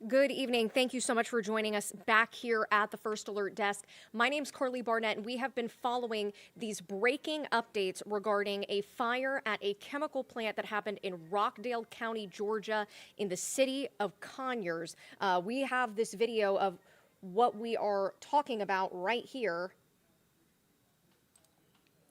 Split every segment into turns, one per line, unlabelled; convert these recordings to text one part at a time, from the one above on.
Good evening. Thank you so much for joining us back here at the First Alert Desk. My name's Carly Barnett, and we have been following these breaking updates regarding a fire at a chemical plant that happened in Rockdale County, Georgia, in the city of Conyers. We have this video of what we are talking about right here.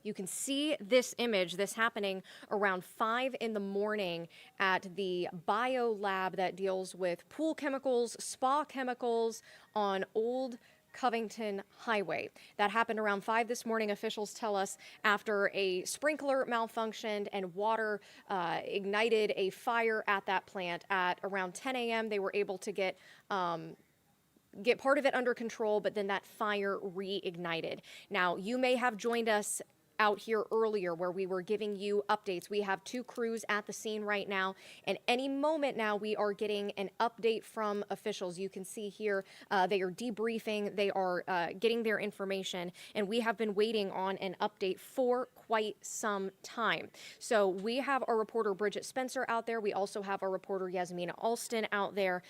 You can see this image, this happening around 5 in the morning at the bio lab that deals with pool chemicals, spa chemicals on Old Covington Highway. That happened around 5 this morning, officials tell us, after a sprinkler malfunctioned and water ignited a fire at that plant. At around 10 a.m., they were able to get part of it under control, but then that fire reignited. Now, you may have joined us out here earlier where we were giving you updates. We have 2 crews at the scene right now, and any moment now we are getting an update from officials. You can see here they are debriefing, they are getting their information, and we have been waiting on an update for quite some time. So we have our reporter Bridget Spencer out there. We also have our reporter Yasmina Alston out there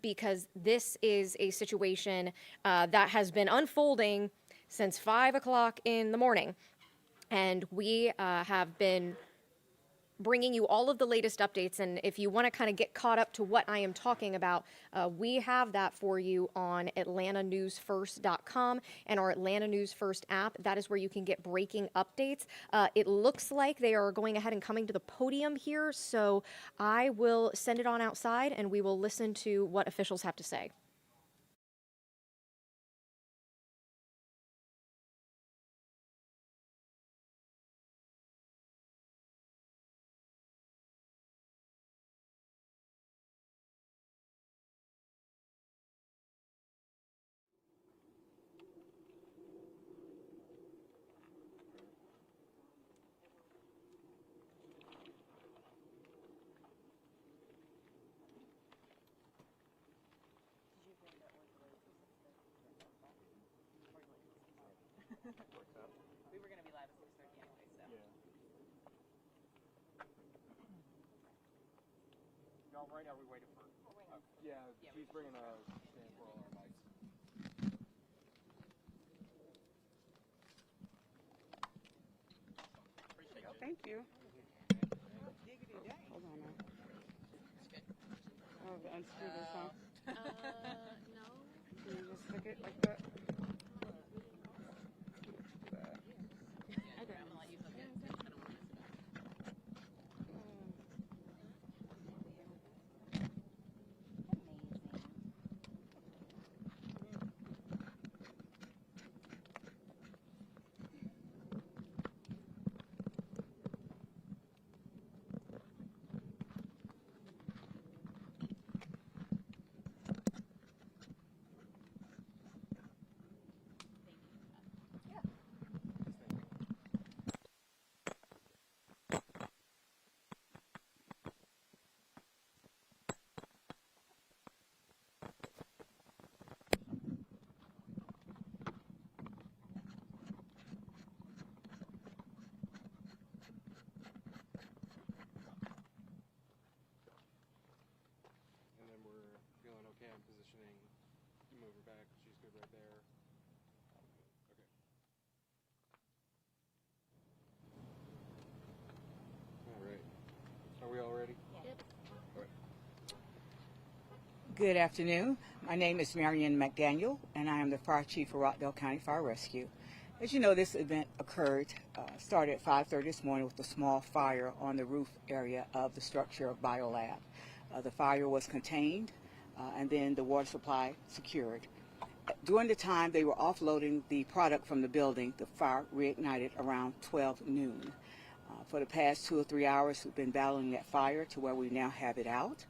because this is a situation that has been unfolding since 5 o'clock in the morning. And we have been bringing you all of the latest updates. And if you want to kind of get caught up to what I am talking about, we have that for you on atlantanewsfirst.com and our Atlanta News First app. That is where you can get breaking updates. It looks like they are going ahead and coming to the podium here. So I will send it on outside and we will listen to what officials have to say.
We were going to be live at 6:30 anyway, so.
Y'all right now, we waiting for. Yeah, she's bringing a stand for all our lights.
Appreciate it. Thank you. Hold on now. Oh, unscrew this, huh?
No.
Can you just stick it like that?
Okay, I'm gonna let you hook it. I don't want to mess it up.
And then we're feeling okay on positioning. You move her back. She's good right there. Okay. All right. Are we all ready?
Yep.
All right.
Good afternoon. My name is Marion McDaniel, and I am the Fire Chief for Rockdale County Fire Rescue. As you know, this event started at 5:30 this morning with a small fire on the roof area of the structure of Biolab. The fire was contained, and then the water supply secured. During the time they were offloading the product from the building, the fire reignited around 12 noon. For the past 2 or 3 hours, we've been battling that fire to where we now have it out.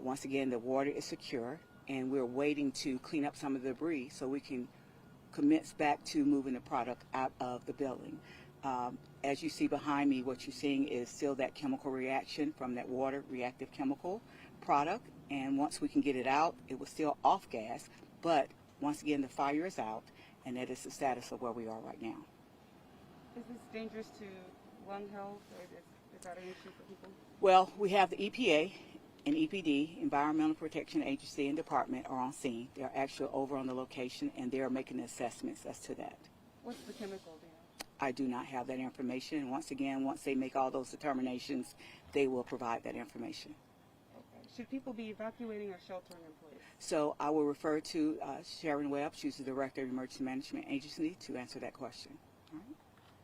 Once again, the water is secure, and we're waiting to clean up some of the debris so we can commence back to moving the product out of the building. As you see behind me, what you're seeing is still that chemical reaction from that water reactive chemical product, and once we can get it out, it was still off gas, but once again, the fire is out, and that is the status of where we are right now.
Is this dangerous to lung health? Is that an issue for people?
Well, we have the EPA and EPD, Environmental Protection Agency and Department, are on scene. They're actually over on the location, and they're making assessments as to that.
What's the chemical there?
I do not have that information. And once again, once they make all those determinations, they will provide that information.
Okay. Should people be evacuating or sheltering in place?
So I will refer to Sharon Webb. She's the Director of Emergency Management Agency, to answer that question. All right.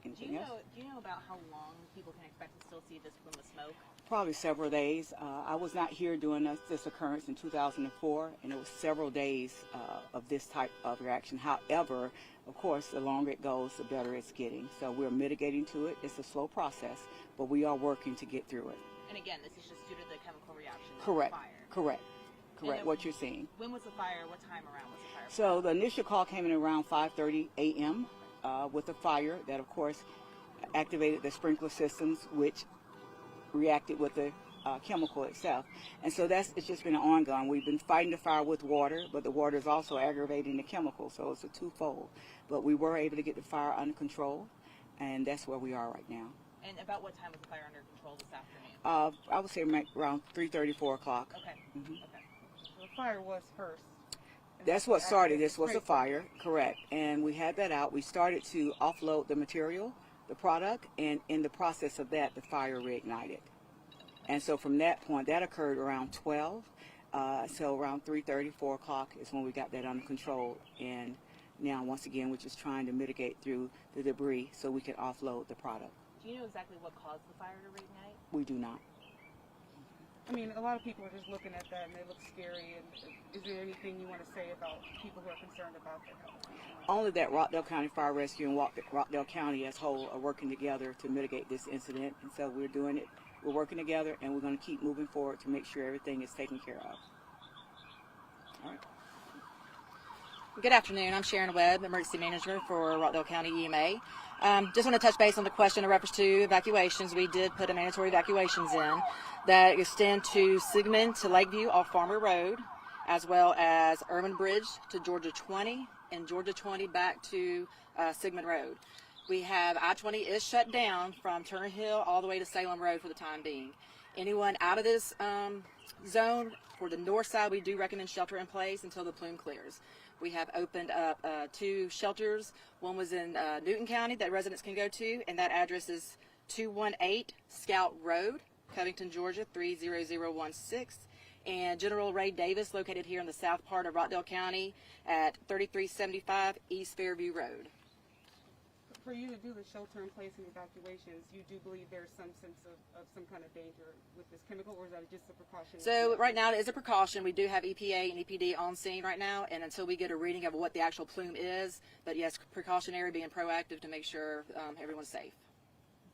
Anything else?
Do you know about how long people can expect to still see this plume of smoke?
Probably several days. I was not here during this occurrence in 2004, and it was several days of this type of reaction. However, of course, the longer it goes, the better it's getting. So we're mitigating to it. It's a slow process, but we are working to get through it.
And again, this is just due to the chemical reaction of
Correct.
the fire.
Correct. Correct.
then-
What you're seeing.
When was the fire? What time around was the fire?
So the initial call came in around 5:30 a.m. With a fire that, of course, activated the sprinkler systems, which reacted with the chemical itself. And so it's just been an ongoing. We've been fighting the fire with water, but the water is also aggravating the chemical, so it's a twofold. But we were able to get the fire under control, and that's where we are right now.
And about what time was the fire under control this afternoon?
I would say around 3:30, 4 o'clock.
Okay.
Mhm.
Okay.
So the fire was first. and
That's
then
what started.
after
This was a
sprinkler.
fire, correct. And we had that out. We started to offload the material, the product, and in the process of that, the fire reignited. And so from that point, that occurred around 12. So around 3:30, 4 o'clock is when we got that under control. And now, once again, we're just trying to mitigate through the debris so we can offload the product.
Do you know exactly what caused the fire to reignite?
We do not.
I mean, a lot of people are just looking at that and they look scary. And is there anything you want to say about people who are concerned about their health?
Only that Rockdale County Fire Rescue and Rockdale County as a whole are working together to mitigate this incident. And so we're doing it. We're working together, and we're going to keep moving forward to make sure everything is taken care of. All right.
Good afternoon. I'm Sharon Webb, Emergency Manager for Rockdale County EMA. Just want to touch base on the question in reference to evacuations. We did put a mandatory evacuations in that extend to Sigmund to Lakeview off Farmer Road, as well as Urban Bridge to Georgia 20 and Georgia 20 back to Sigmund Road. We have I-20 is shut down from Turner Hill all the way to Salem Road for the time being. Anyone out of this zone, for the north side, we do recommend shelter in place until the plume clears. We have opened up 2 shelters. One was in Newton County that residents can go to, and that address is 218 Scout Road, Covington, Georgia 30016. And General Ray Davis, located here in the south part of Rockdale County at 3375 East Fairview Road.
For you to do the shelter in place and evacuations, you do believe there's some sense of some kind of danger with this chemical, or is that just a precaution?
So right now it is a precaution. We do have EPA and EPD on scene right now, and until we get a reading of what the actual plume is, but yes, precautionary, being proactive to make sure everyone's safe.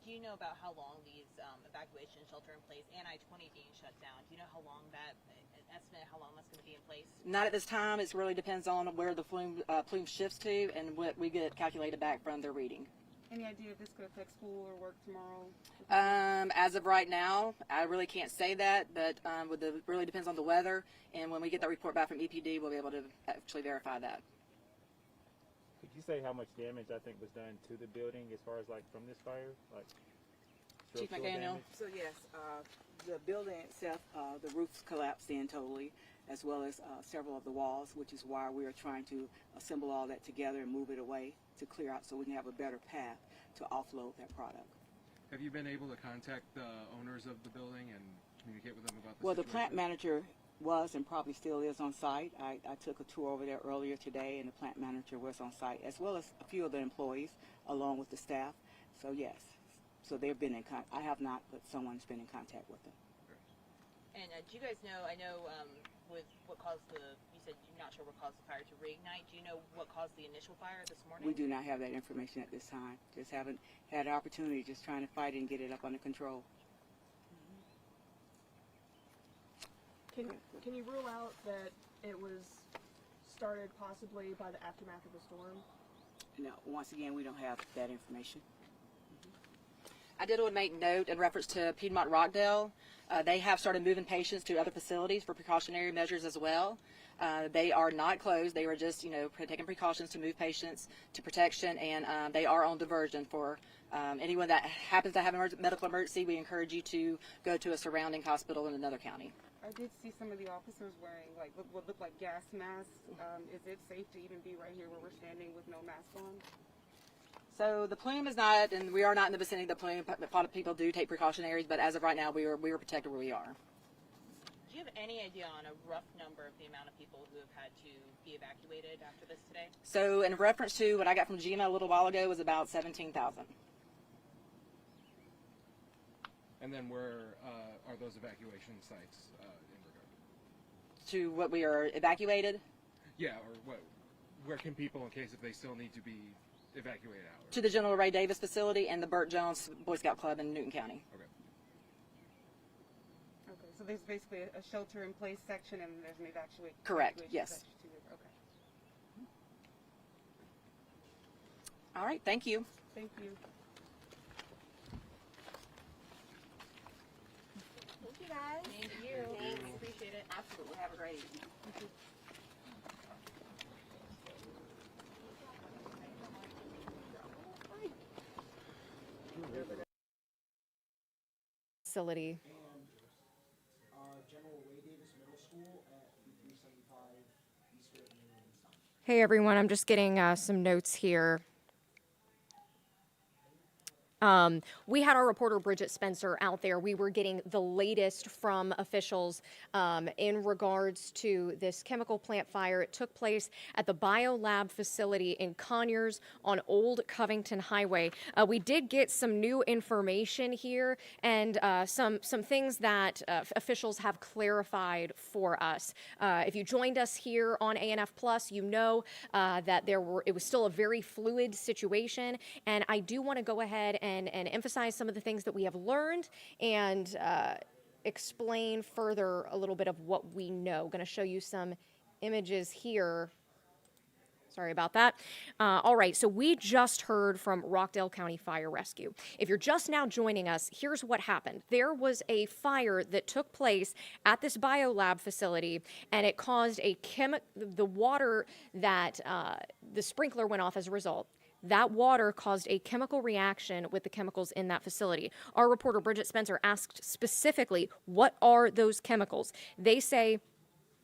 Do you know about how long these evacuation, shelter in place, and I-20 being shut down? Do you know how long an estimate how long that's going to be in place?
Not at this time. It really depends on where the plume shifts to and what we get calculated back from their reading.
Any idea if this could affect school or work tomorrow?
As of right now, I really can't say that, but really depends on the weather, and when we get that report back from EPD, we'll be able to actually verify that.
Could you say how much damage I think was done to the building as far as like from this fire? Like
Chief
structural
McDaniel?
damage?
So yes, the building itself, the roof's collapsed in totally, as well as several of the walls, which is why we are trying to assemble all that together and move it away to clear out so we can have a better path to offload that product.
Have you been able to contact the owners of the building and communicate with them about the
Well, the
situation?
plant manager was and probably still is on site. I took a tour over there earlier today, and the plant manager was on site, as well as a few of the employees, along with the staff. So yes, so they've been in contact. I have not, but someone's been in contact with them.
And do you guys know, I know with what caused you said you're not sure what caused the fire to reignite. Do you know what caused the initial fire this morning?
We do not have that information at this time. Just haven't had an opportunity, just trying to fight it and get it up under control.
Can you rule out that it was started possibly by the aftermath of the storm?
No, once again, we don't have that information.
I did want to make note in reference to Piedmont Rockdale. They have started moving patients to other facilities for precautionary measures as well. They are not closed. They were just, taking precautions to move patients to protection, and they are on diversion for anyone that happens to have a medical emergency. We encourage you to go to a surrounding hospital in another county.
I did see some of the officers wearing what looked like gas masks. Is it safe to even be right here where we're standing with no mask on?
So the plume is not, and we are not in the vicinity of the plume. A lot of people do take precautionaries, but as of right now, we are protected where we are.
Do you have any idea on a rough number of the amount of people who have had to be evacuated after this today?
So in reference to what I got from GMA a little while ago was about 17,000.
And then where are those evacuation sites in regard?
To what we are evacuated,
Yeah, or where can people, in case if they still need to be evacuated out?
to the General Ray Davis facility and the Burt Jones Boy Scout Club in Newton County.
Okay.
Okay, so there's basically a shelter-in-place section and there's an
Correct,
evacuation
yes.
section too. Okay.
All right, thank you.
Thank you.
Thank you, guys. Thank you. Thanks. Appreciate it.
Absolutely. Have a great evening.
Facility.
General Ray Davis Middle School at 375 East Road, New Orleans.
Hey everyone, I'm just getting some notes here. We had our reporter Bridget Spencer out there. We were getting the latest from officials in regards to this chemical plant fire. It took place at the biolab facility in Conyers on Old Covington Highway. We did get some new information here and some things that officials have clarified for us. If you joined us here on ANF Plus, you know that it was still a very fluid situation, and I do want to go ahead and emphasize some of the things that we have learned and explain further a little bit of what we know. Going to show you some images here. Sorry about that. All right, so we just heard from Rockdale County Fire Rescue. If you're just now joining us, here's what happened. There was a fire that took place at this biolab facility, and it caused the water that the sprinkler went off as a result. That water caused a chemical reaction with the chemicals in that facility. Our reporter Bridget Spencer asked specifically, what are those chemicals? They say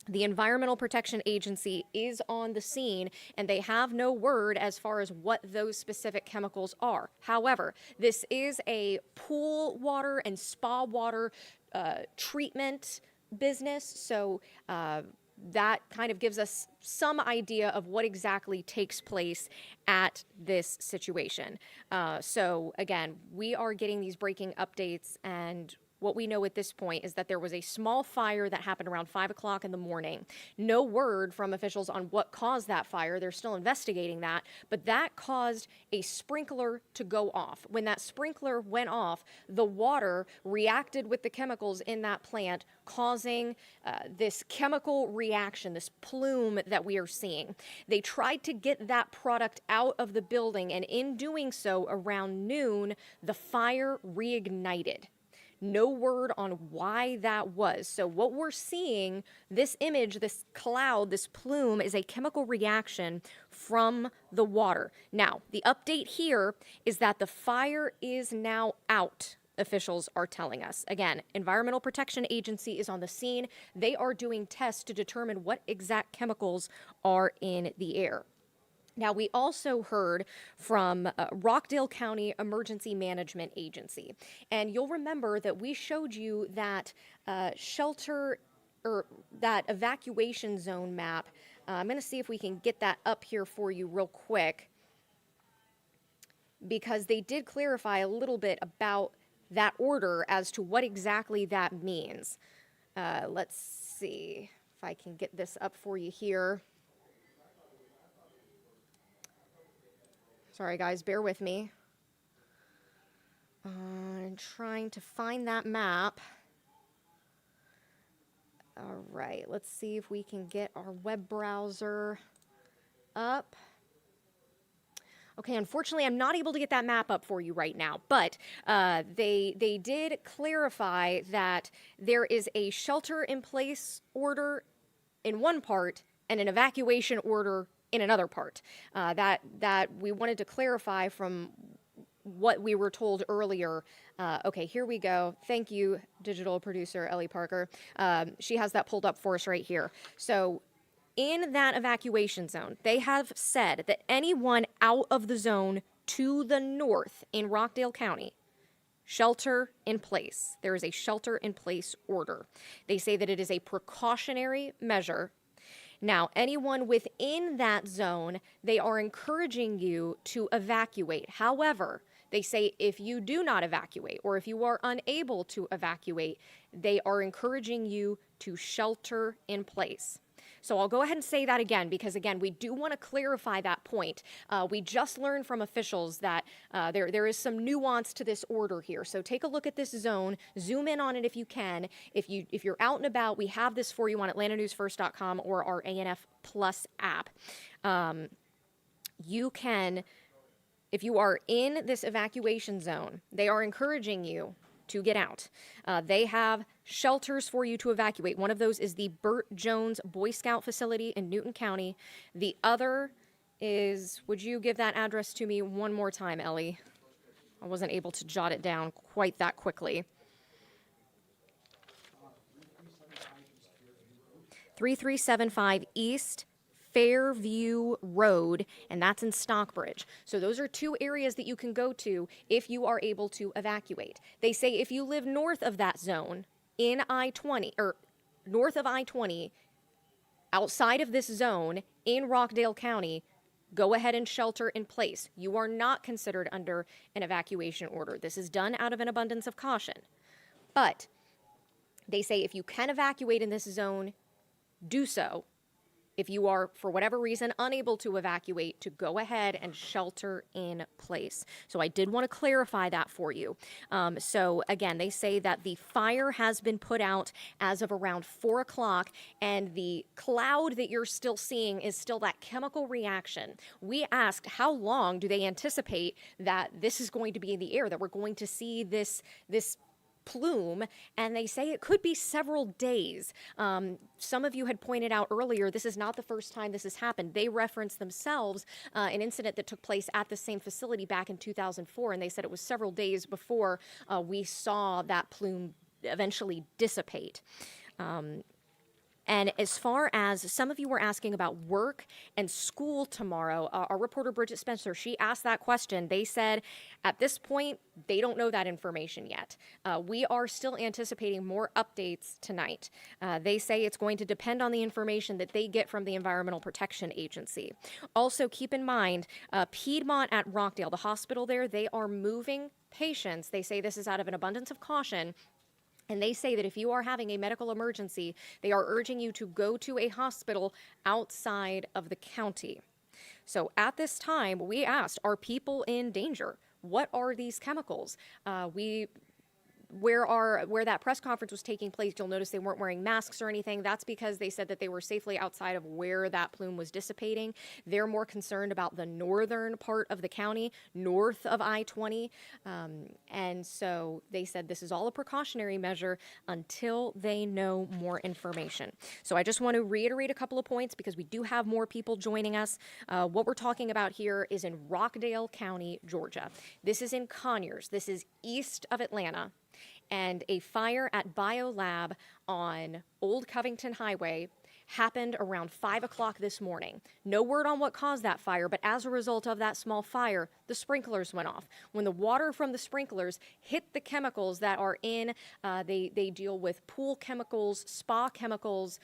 the Environmental Protection Agency is on the scene, and they have no word as far as what those specific chemicals are. However, this is a pool water and spa water treatment business, so that kind of gives us some idea of what exactly takes place at this situation. So again, we are getting these breaking updates, and what we know at this point is that there was a small fire that happened around 5 o'clock in the morning. No word from officials on what caused that fire. They're still investigating that, but that caused a sprinkler to go off. When that sprinkler went off, the water reacted with the chemicals in that plant, causing this chemical reaction, this plume that we are seeing. They tried to get that product out of the building, and in doing so, around noon, the fire reignited. No word on why that was. So what we're seeing, this image, this cloud, this plume, is a chemical reaction from the water. Now, the update here is that the fire is now out, officials are telling us. Again, Environmental Protection Agency is on the scene. They are doing tests to determine what exact chemicals are in the air. Now, we also heard from Rockdale County Emergency Management Agency, and you'll remember that we showed you that that evacuation zone map. I'm going to see if we can get that up here for you real quick, because they did clarify a little bit about that order as to what exactly that means. Let's see if I can get this up for you here. Sorry, guys, bear with me. I'm trying to find that map. All right, let's see if we can get our web browser up. Okay, unfortunately, I'm not able to get that map up for you right now, but they did clarify that there is a shelter-in-place order in one part and an evacuation order in another part. That we wanted to clarify from what we were told earlier. Okay, here we go. Thank you, digital producer Ellie Parker. She has that pulled up for us right here. So in that evacuation zone, they have said that anyone out of the zone to the north in Rockdale County, shelter in place. There is a shelter in place order. They say that it is a precautionary measure. Now, anyone within that zone, they are encouraging you to evacuate. However, they say if you do not evacuate or if you are unable to evacuate, they are encouraging you to shelter in place. So I'll go ahead and say that again because, again, we do want to clarify that point. We just learned from officials that there is some nuance to this order here. So take a look at this zone, zoom in on it if you can. If you're out and about, we have this for you on AtlantaNewsFirst.com or our ANF Plus app. You can, if you are in this evacuation zone, they are encouraging you to get out. They have shelters for you to evacuate. One of those is the Burt Jones Boy Scout facility in Newton County. The other is, would you give that address to me one more time, Ellie? I wasn't able to jot it down quite that quickly. 3375 East Fairview Road, and that's in Stockbridge. So those are two areas that you can go to if you are able to evacuate. They say if you live north of that zone in I-20, or north of I-20, outside of this zone in Rockdale County, go ahead and shelter in place. You are not considered under an evacuation order. This is done out of an abundance of caution. But they say if you can evacuate in this zone, do so. If you are, for whatever reason, unable to evacuate, to go ahead and shelter in place. So I did want to clarify that for you. So again, they say that the fire has been put out as of around 4 o'clock, and the cloud that you're still seeing is still that chemical reaction. We asked how long do they anticipate that this is going to be in the air, that we're going to see this plume, and they say it could be several days. Some of you had pointed out earlier, this is not the first time this has happened. They referenced themselves an incident that took place at the same facility back in 2004, and they said it was several days before we saw that plume eventually dissipate. And as far as some of you were asking about work and school tomorrow, our reporter Bridget Spencer, she asked that question. They said at this point, they don't know that information yet. We are still anticipating more updates tonight. They say it's going to depend on the information that they get from the Environmental Protection Agency. Also, keep in mind, Piedmont at Rockdale, the hospital there, they are moving patients. They say this is out of an abundance of caution. And they say that if you are having a medical emergency, they are urging you to go to a hospital outside of the county. So at this time, we asked, are people in danger? What are these chemicals? Where that press conference was taking place, you'll notice they weren't wearing masks or anything. That's because they said that they were safely outside of where that plume was dissipating. They're more concerned about the northern part of the county, north of I-20. And so they said this is all a precautionary measure until they know more information. So I just want to reiterate a couple of points because we do have more people joining us. What we're talking about here is in Rockdale County, Georgia. This is in Conyers. This is east of Atlanta. And a fire at BioLab on Old Covington Highway happened around 5 o'clock this morning. No word on what caused that fire, but as a result of that small fire, the sprinklers went off. When the water from the sprinklers hit the chemicals that are in, they deal with pool chemicals, spa chemicals.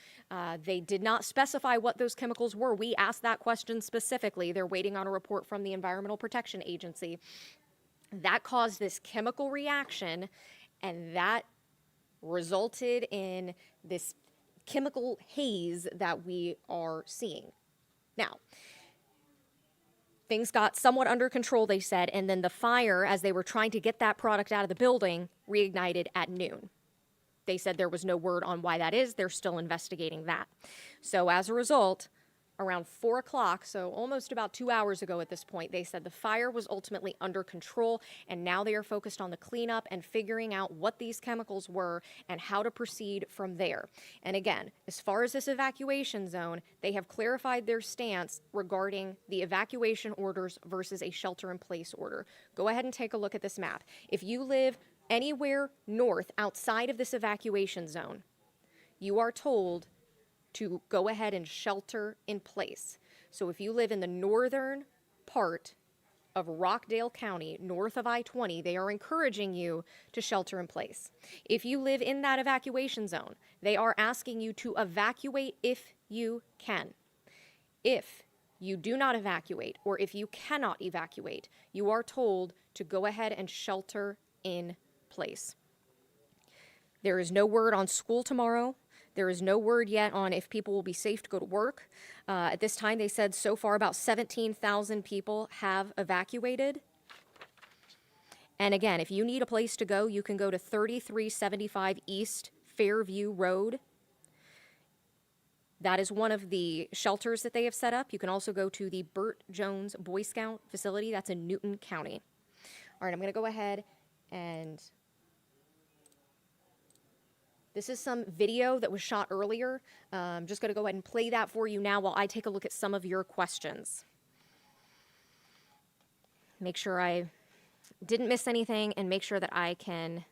They did not specify what those chemicals were. We asked that question specifically. They're waiting on a report from the Environmental Protection Agency. That caused this chemical reaction, and that resulted in this chemical haze that we are seeing. Now, things got somewhat under control, they said, and then the fire, as they were trying to get that product out of the building, reignited at noon. They said there was no word on why that is. They're still investigating that. So as a result, around 4 o'clock, so almost about 2 hours ago at this point, they said the fire was ultimately under control, and now they are focused on the cleanup and figuring out what these chemicals were and how to proceed from there. And again, as far as this evacuation zone, they have clarified their stance regarding the evacuation orders versus a shelter-in-place order. Go ahead and take a look at this map. If you live anywhere north outside of this evacuation zone, you are told to go ahead and shelter in place. So if you live in the northern part of Rockdale County, north of I-20, they are encouraging you to shelter in place. If you live in that evacuation zone, they are asking you to evacuate if you can. If you do not evacuate, or if you cannot evacuate, you are told to go ahead and shelter in place. There is no word on school tomorrow. There is no word yet on if people will be safe to go to work. At this time, they said so far about 17,000 people have evacuated. And again, if you need a place to go, you can go to 3375 East Fairview Road. That is one of the shelters that they have set up. You can also go to the Burt Jones Boy Scout facility. That's in Newton County. All right, I'm going to go ahead and... This is some video that was shot earlier. I'm just going to go ahead and play that for you now while I take a look at some of your questions. Make sure I didn't miss anything and make sure that I can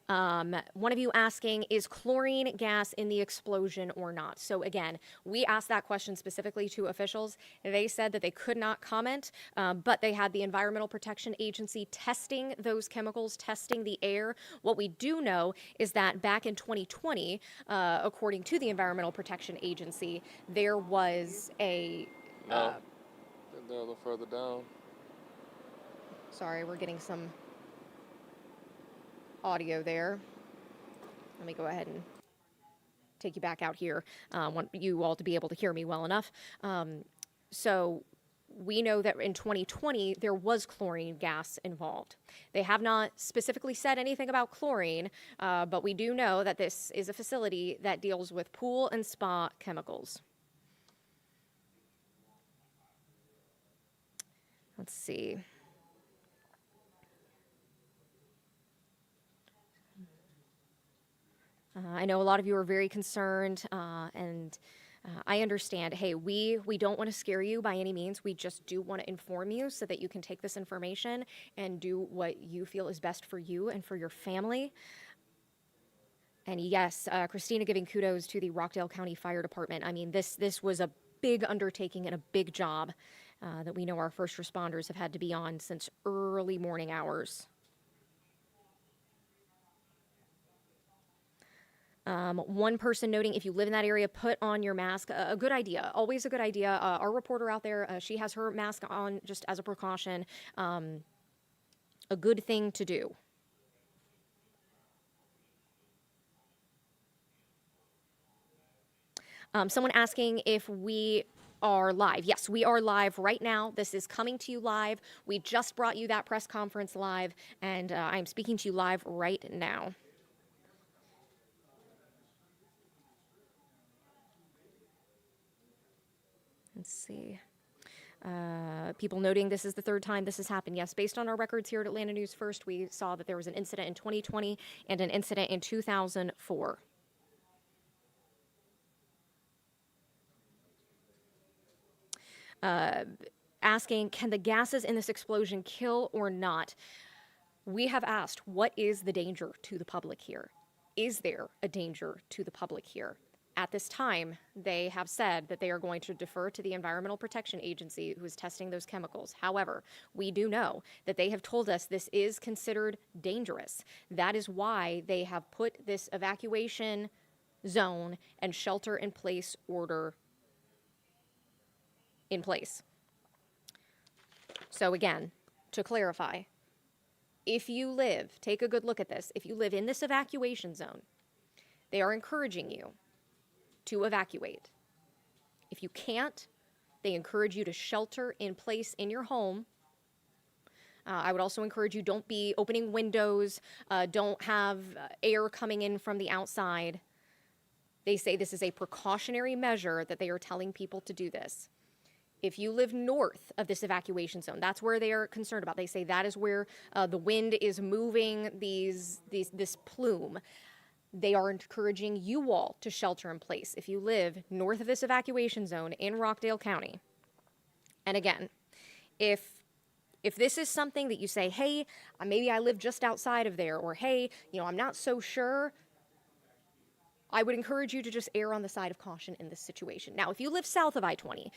one of you asking, is chlorine gas in the explosion or not? So again, we asked that question specifically to officials. They said that they could not comment, but they had the Environmental Protection Agency testing those chemicals, testing the air. What we do know is that back in 2020, according to the Environmental Protection Agency, there was a...
No, they're a little further down.
Sorry, we're getting some audio there. Let me go ahead and take you back out here. I want you all to be able to hear me well enough. So we know that in 2020, there was chlorine gas involved. They have not specifically said anything about chlorine, but we do know that this is a facility that deals with pool and spa chemicals. Let's see. I know a lot of you are very concerned, and I understand. Hey, we don't want to scare you by any means. We just do want to inform you so that you can take this information and do what you feel is best for you and for your family. And yes, Christina giving kudos to the Rockdale County Fire Department. I mean, this was a big undertaking and a big job that we know our first responders have had to be on since early morning hours. One person noting, if you live in that area, put on your mask. A good idea, always a good idea. Our reporter out there, she has her mask on just as a precaution. A good thing to do. Someone asking if we are live. Yes, we are live right now. This is coming to you live. We just brought you that press conference live, and I'm speaking to you live right now. Let's see. People noting this is the third time this has happened. Yes, based on our records here at Atlanta News First, we saw that there was an incident in 2020 and an incident in 2004. Asking, can the gases in this explosion kill or not? We have asked, what is the danger to the public here? Is there a danger to the public here? At this time, they have said that they are going to defer to the Environmental Protection Agency, who is testing those chemicals. However, we do know that they have told us this is considered dangerous. That is why they have put this evacuation zone and shelter-in-place order in place. So again, to clarify, if you live, take a good look at this, if you live in this evacuation zone, they are encouraging you to evacuate. If you can't, they encourage you to shelter in place in your home. I would also encourage you, don't be opening windows, don't have air coming in from the outside. They say this is a precautionary measure that they are telling people to do this. If you live north of this evacuation zone, that's where they are concerned about. They say that is where the wind is moving this plume. They are encouraging you all to shelter in place if you live north of this evacuation zone in Rockdale County. And again, if this is something that you say, hey, maybe I live just outside of there, or hey, I'm not so sure, I would encourage you to just err on the side of caution in this situation. Now, if you live south of I-20,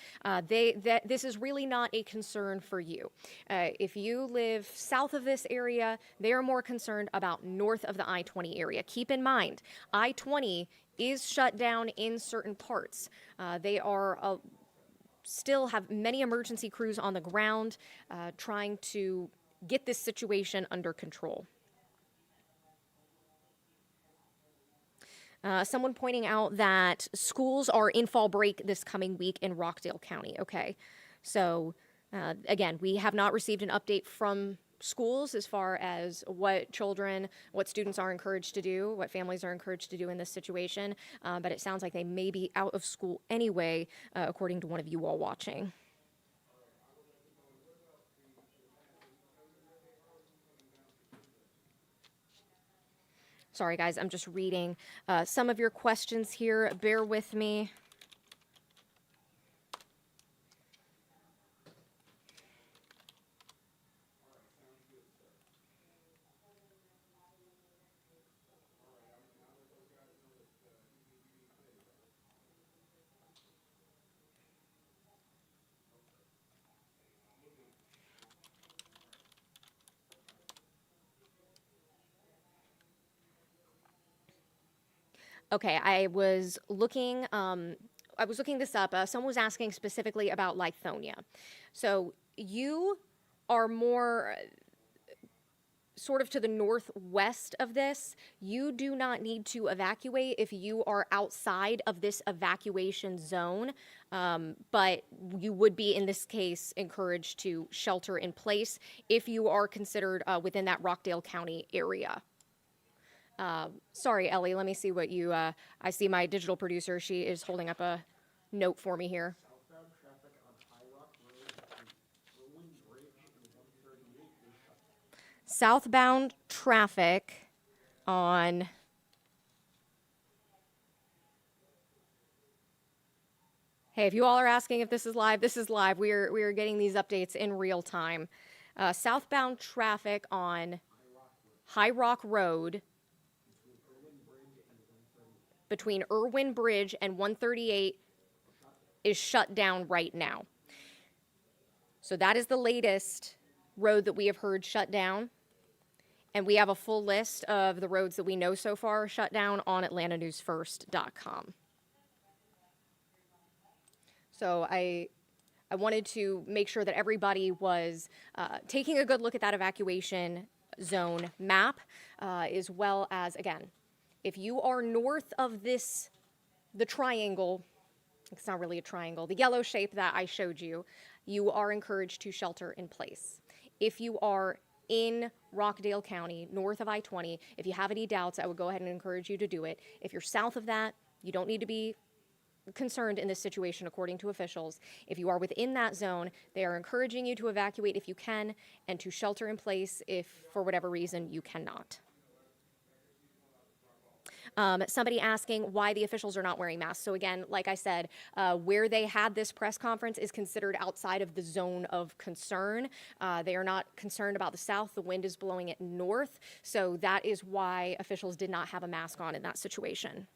this is really not a concern for you. If you live south of this area, they are more concerned about north of the I-20 area. Keep in mind, I-20 is shut down in certain parts. They are still have many emergency crews on the ground trying to get this situation under control. Someone pointing out that schools are in fall break this coming week in Rockdale County. Okay, so again, we have not received an update from schools as far as what students are encouraged to do, what families are encouraged to do in this situation, but it sounds like they may be out of school anyway, according to one of you all watching. Sorry, guys, I'm just reading some of your questions here. Bear with me. Okay, I was looking this up. Someone was asking specifically about Lithonia. So you are more sort of to the northwest of this. You do not need to evacuate if you are outside of this evacuation zone, but you would be, in this case, encouraged to shelter in place if you are considered within that Rockdale County area. Sorry, Ellie, let me see what you, I see my digital producer, she is holding up a note for me here.
Southbound traffic on High Rock Road between Irwin Bridge and 138 is shut.
Southbound traffic on Hey, if you all are asking if this is live, this is live. We are getting these updates in real time. Southbound traffic on High Rock Road between Irwin Bridge and 138 is shut down right now. So that is the latest road that we have heard shut down. And we have a full list of the roads that we know so far are shut down on atlantanewsfirst.com. So I wanted to make sure that everybody was taking a good look at that evacuation zone map, as well as, again, if you are north of the triangle, it's not really a triangle, the yellow shape that I showed you, you are encouraged to shelter in place. If you are in Rockdale County, north of I-20, if you have any doubts, I would go ahead and encourage you to do it. If you're south of that, you don't need to be concerned in this situation, according to officials. If you are within that zone, they are encouraging you to evacuate if you can and to shelter in place if, for whatever reason, you cannot. Somebody asking why the officials are not wearing masks. So again, like I said, where they had this press conference is considered outside of the zone of concern. They are not concerned about the south. The wind is blowing it north. So that is why officials did not have a mask on in that situation.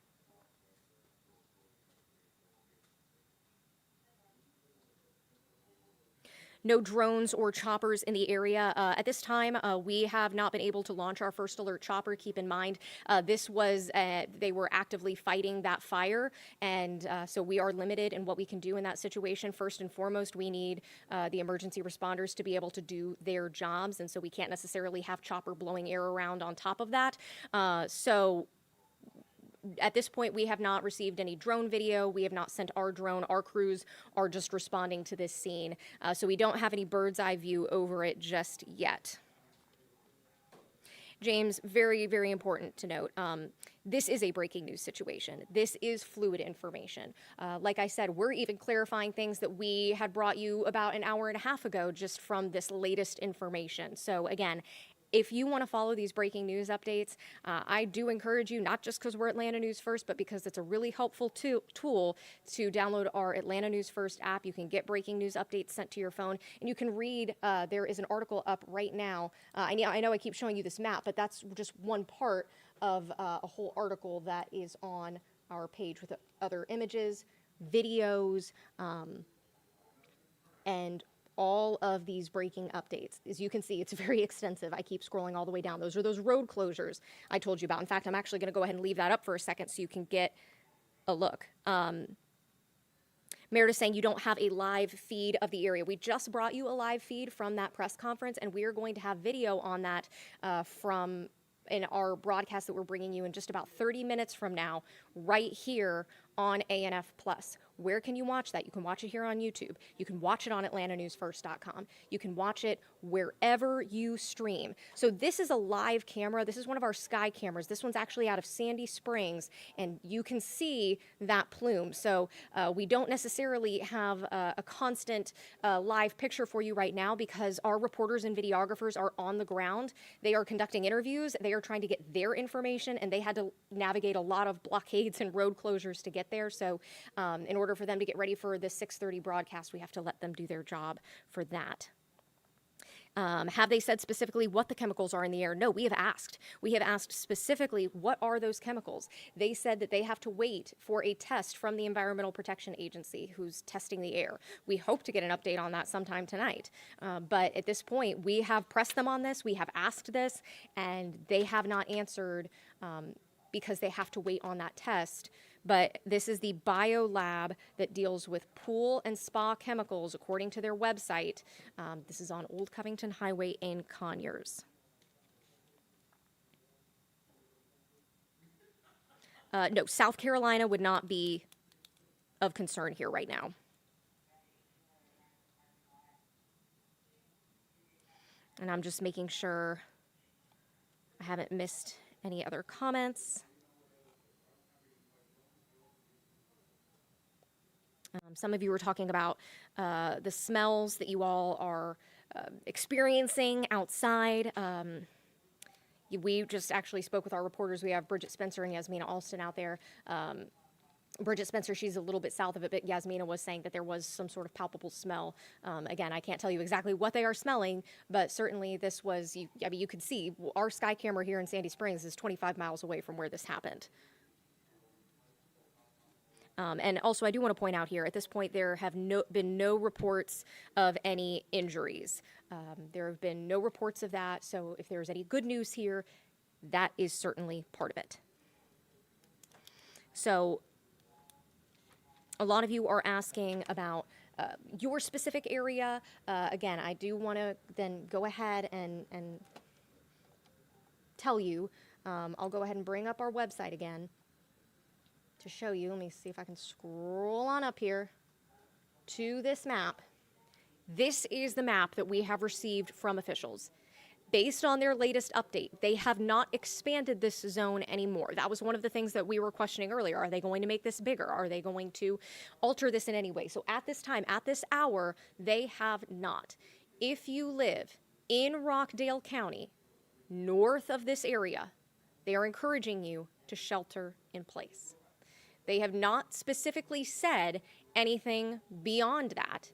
No drones or choppers in the area. At this time, we have not been able to launch our first alert chopper. Keep in mind, they were actively fighting that fire, and so we are limited in what we can do in that situation. First and foremost, we need the emergency responders to be able to do their jobs, and so we can't necessarily have chopper blowing air around on top of that. So at this point, we have not received any drone video. We have not sent our drone. Our crews are just responding to this scene. So we don't have any bird's eye view over it just yet. James, very, very important to note. This is a breaking news situation. This is fluid information. Like I said, we're even clarifying things that we had brought you about an hour and a half ago just from this latest information. So again, if you want to follow these breaking news updates, I do encourage you, not just because we're Atlanta News First, but because it's a really helpful tool to download our Atlanta News First app. You can get breaking news updates sent to your phone, and you can read, there is an article up right now. I know I keep showing you this map, but that's just one part of a whole article that is on our page with other images, videos, and all of these breaking updates. As you can see, it's very extensive. I keep scrolling all the way down. Those are those road closures I told you about. In fact, I'm actually going to go ahead and leave that up for a second so you can get a look. Meredith saying you don't have a live feed of the area. We just brought you a live feed from that press conference, and we are going to have video on that in our broadcast that we're bringing you in just about 30 minutes from now, right here on ANF Plus. Where can you watch that? You can watch it here on YouTube. You can watch it on AtlantaNewsFirst.com. You can watch it wherever you stream. So this is a live camera. This is one of our sky cameras. This one's actually out of Sandy Springs, and you can see that plume. So we don't necessarily have a constant live picture for you right now because our reporters and videographers are on the ground. They are conducting interviews. They are trying to get their information, and they had to navigate a lot of blockades and road closures to get there. So in order for them to get ready for the 6:30 broadcast, we have to let them do their job for that. Have they said specifically what the chemicals are in the air? No, we have asked. We have asked specifically, what are those chemicals? They said that they have to wait for a test from the Environmental Protection Agency who's testing the air. We hope to get an update on that sometime tonight. But at this point, we have pressed them on this. We have asked this, and they have not answered because they have to wait on that test. But this is the bio lab that deals with pool and spa chemicals, according to their website. This is on Old Covington Highway in Conyers. No, South Carolina would not be of concern here right now. And I'm just making sure I haven't missed any other comments. Some of you were talking about the smells that you all are experiencing outside. We just actually spoke with our reporters. We have Bridget Spencer and Yasmina Alston out there. Bridget Spencer, she's a little bit south of it, but Yasmina was saying that there was some sort of palpable smell. Again, I can't tell you exactly what they are smelling, but certainly this was, you could see our sky camera here in Sandy Springs is 25 miles away from where this happened. And also, I do want to point out here, at this point, there have been no reports of any injuries. There have been no reports of that, so if there's any good news here, that is certainly part of it. So, a lot of you are asking about your specific area. Again, I do want to then go ahead and tell you. I'll go ahead and bring up our website again to show you. Let me see if I can scroll on up here to this map. This is the map that we have received from officials. Based on their latest update, they have not expanded this zone anymore. That was one of the things that we were questioning earlier. Are they going to make this bigger? Are they going to alter this in any way? So at this time, at this hour, they have not. If you live in Rockdale County, north of this area, they are encouraging you to shelter in place. They have not specifically said anything beyond that,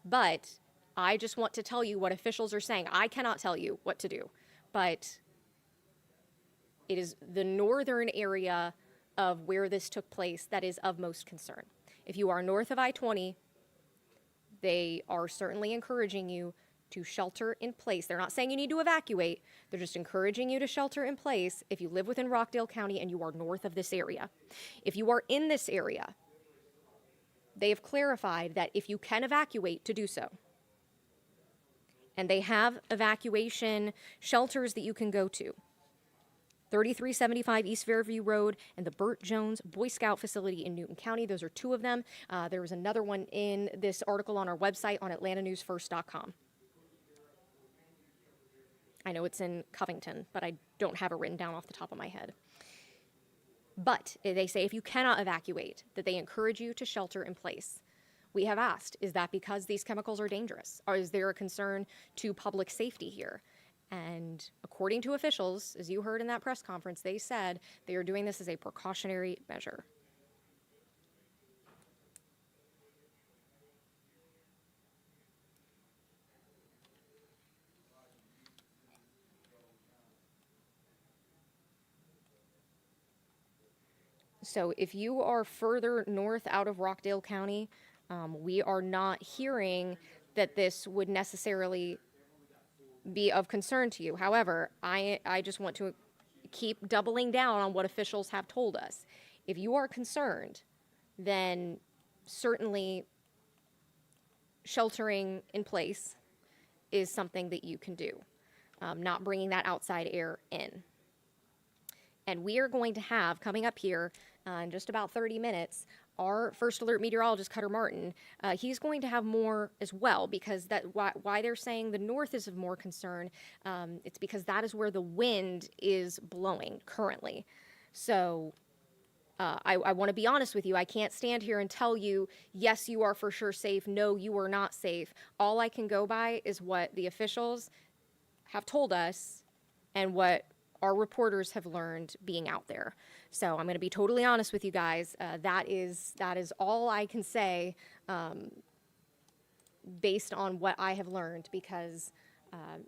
but I just want to tell you what officials are saying. I cannot tell you what to do, but it is the northern area of where this took place that is of most concern. If you are north of I-20, they are certainly encouraging you to shelter in place. They're not saying you need to evacuate. They're just encouraging you to shelter in place if you live within Rockdale County and you are north of this area. If you are in this area, they have clarified that if you can evacuate, to do so. And they have evacuation shelters that you can go to. 3375 East Fairview Road, and the Burt Jones Boy Scout facility in Newton County. Those are two of them. There was another one in this article on our website on atlantanewsfirst.com. I know it's in Covington, but I don't have it written down off the top of my head. But they say if you cannot evacuate, that they encourage you to shelter in place. We have asked, is that because these chemicals are dangerous? Or is there a concern to public safety here? And according to officials, as you heard in that press conference, they said they are doing this as a precautionary measure. So if you are further north out of Rockdale County, we are not hearing that this would necessarily be of concern to you. However, I just want to keep doubling down on what officials have told us. If you are concerned, then certainly sheltering in place is something that you can do, not bringing that outside air in. And we are going to have, coming up here in just about 30 minutes, our first alert meteorologist, Cutter Martin. He's going to have more as well, because why they're saying the north is of more concern, it's because that is where the wind is blowing currently. So I want to be honest with you. I can't stand here and tell you, yes, you are for sure safe. No, you are not safe. All I can go by is what the officials have told us and what our reporters have learned being out there. So I'm going to be totally honest with you guys. That is all I can say based on what I have learned, because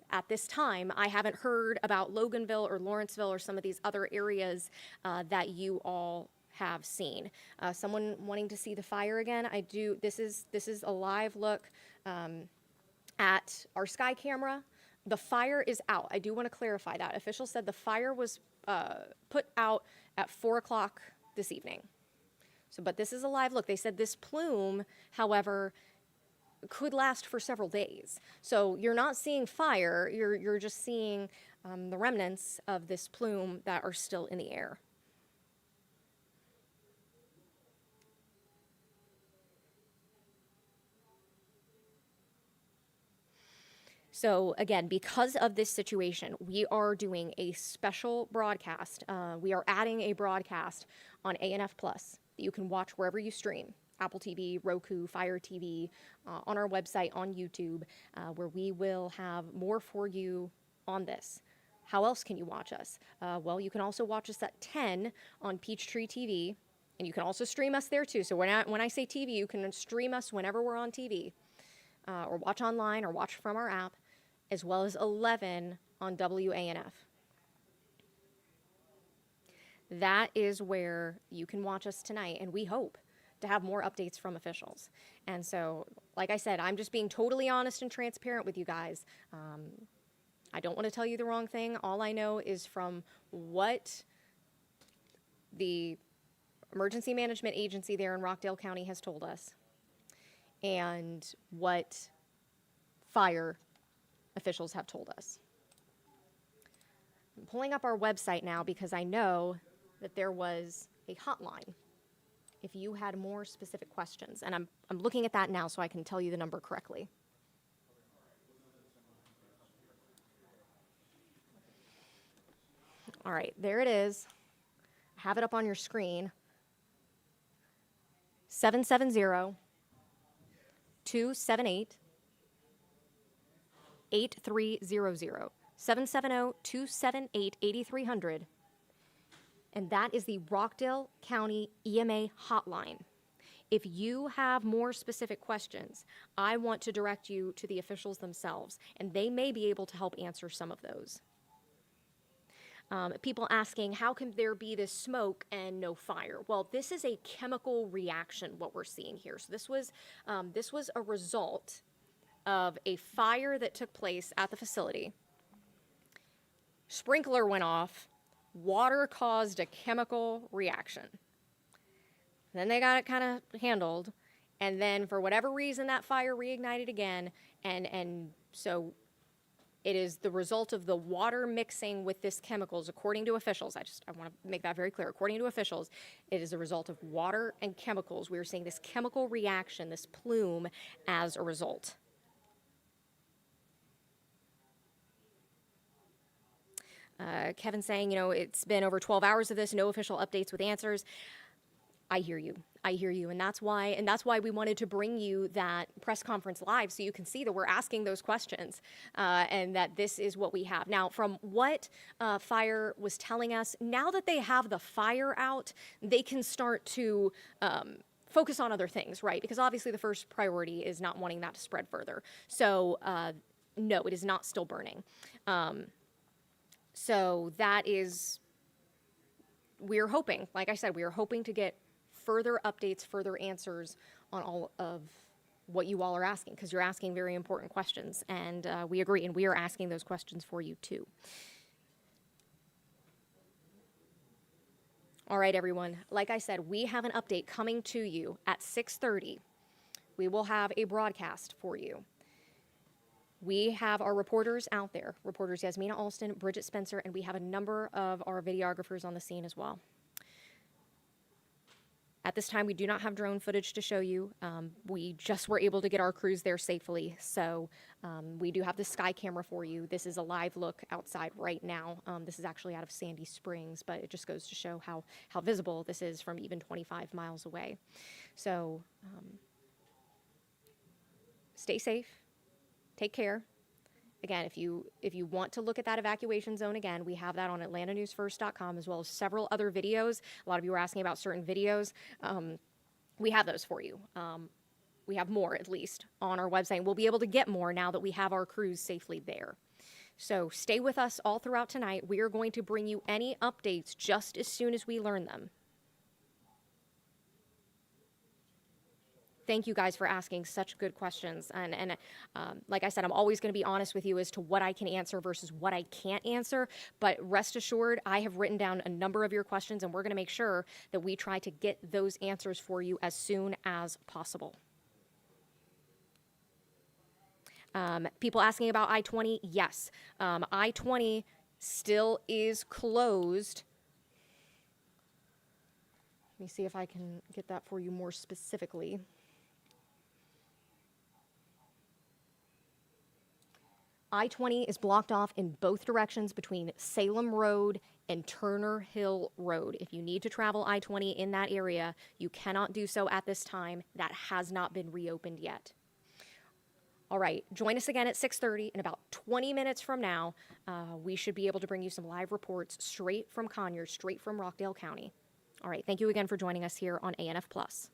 at this time I haven't heard about Loganville or Lawrenceville or some of these other areas that you all have seen. Someone wanting to see the fire again. I do. This is a live look at our sky camera. The fire is out. I do want to clarify that. Officials said the fire was put out at 4 o'clock this evening. So, but this is a live look. They said this plume, however, could last for several days. So you're not seeing fire. You're just seeing the remnants of this plume that are still in the air. So again, because of this situation, we are doing a special broadcast. We are adding a broadcast on ANF Plus that you can watch wherever you stream. Apple TV, Roku, Fire TV, on our website, on YouTube, where we will have more for you on this. How else can you watch us? Well, you can also watch us at 10 on Peachtree TV, and you can also stream us there too. So when I say TV, you can stream us whenever we're on TV, or watch online, or watch from our app, as well as 11 on WANF. That is where you can watch us tonight, and we hope to have more updates from officials. And so, like I said, I'm just being totally honest and transparent with you guys. I don't want to tell you the wrong thing. All I know is from what the Emergency Management Agency there in Rockdale County has told us, and what fire officials have told us. I'm pulling up our website now because I know that there was a hotline if you had more specific questions. And I'm looking at that now so I can tell you the number correctly. All right, there it is. I have it up on your screen. 770-278 8300, 770-278-8300, and that is the Rockdale County EMA hotline. If you have more specific questions, I want to direct you to the officials themselves, and they may be able to help answer some of those. People asking, how can there be this smoke and no fire? Well, this is a chemical reaction, what we're seeing here. So this was a result of a fire that took place at the facility. Sprinkler went off, water caused a chemical reaction. Then they got it kind of handled, and then for whatever reason that fire reignited again, and so It is the result of the water mixing with this chemicals, according to officials. I want to make that very clear. According to officials, it is a result of water and chemicals. We are seeing this chemical reaction, this plume, as a result. Kevin saying, it's been over 12 hours of this, no official updates with answers. I hear you. And that's why we wanted to bring you that press conference live so you can see that we're asking those questions and that this is what we have. Now, from what Fire was telling us, now that they have the fire out, they can start to focus on other things, right? Because obviously the first priority is not wanting that to spread further. So, no, it is not still burning. So that is, we're hoping, like I said, we are hoping to get further updates, further answers on all of what you all are asking, because you're asking very important questions, and we agree, and we are asking those questions for you too. All right, everyone. Like I said, we have an update coming to you at 6:30. We will have a broadcast for you. We have our reporters out there, reporters Yasmina Alston, Bridget Spencer, and we have a number of our videographers on the scene as well. At this time, we do not have drone footage to show you. We just were able to get our crews there safely, so we do have the sky camera for you. This is a live look outside right now. This is actually out of Sandy Springs, but it just goes to show how visible this is from even 25 miles away. So stay safe, take care. Again, if you want to look at that evacuation zone again, we have that on atlantanewsfirst.com, as well as several other videos. A lot of you were asking about certain videos. We have those for you. We have more, at least, on our website. We'll be able to get more now that we have our crews safely there. So stay with us all throughout tonight. We are going to bring you any updates just as soon as we learn them. Thank you guys for asking such good questions. And like I said, I'm always going to be honest with you as to what I can answer versus what I can't answer. But rest assured, I have written down a number of your questions, and we're going to make sure that we try to get those answers for you as soon as possible. People asking about I-20, yes. I-20 still is closed. Let me see if I can get that for you more specifically. I-20 is blocked off in both directions between Salem Road and Turner Hill Road. If you need to travel I-20 in that area, you cannot do so at this time. That has not been reopened yet. All right, join us again at 6:30. In about 20 minutes from now, we should be able to bring you some live reports straight from Conyers, straight from Rockdale County. All right, thank you again for joining us here on ANF Plus.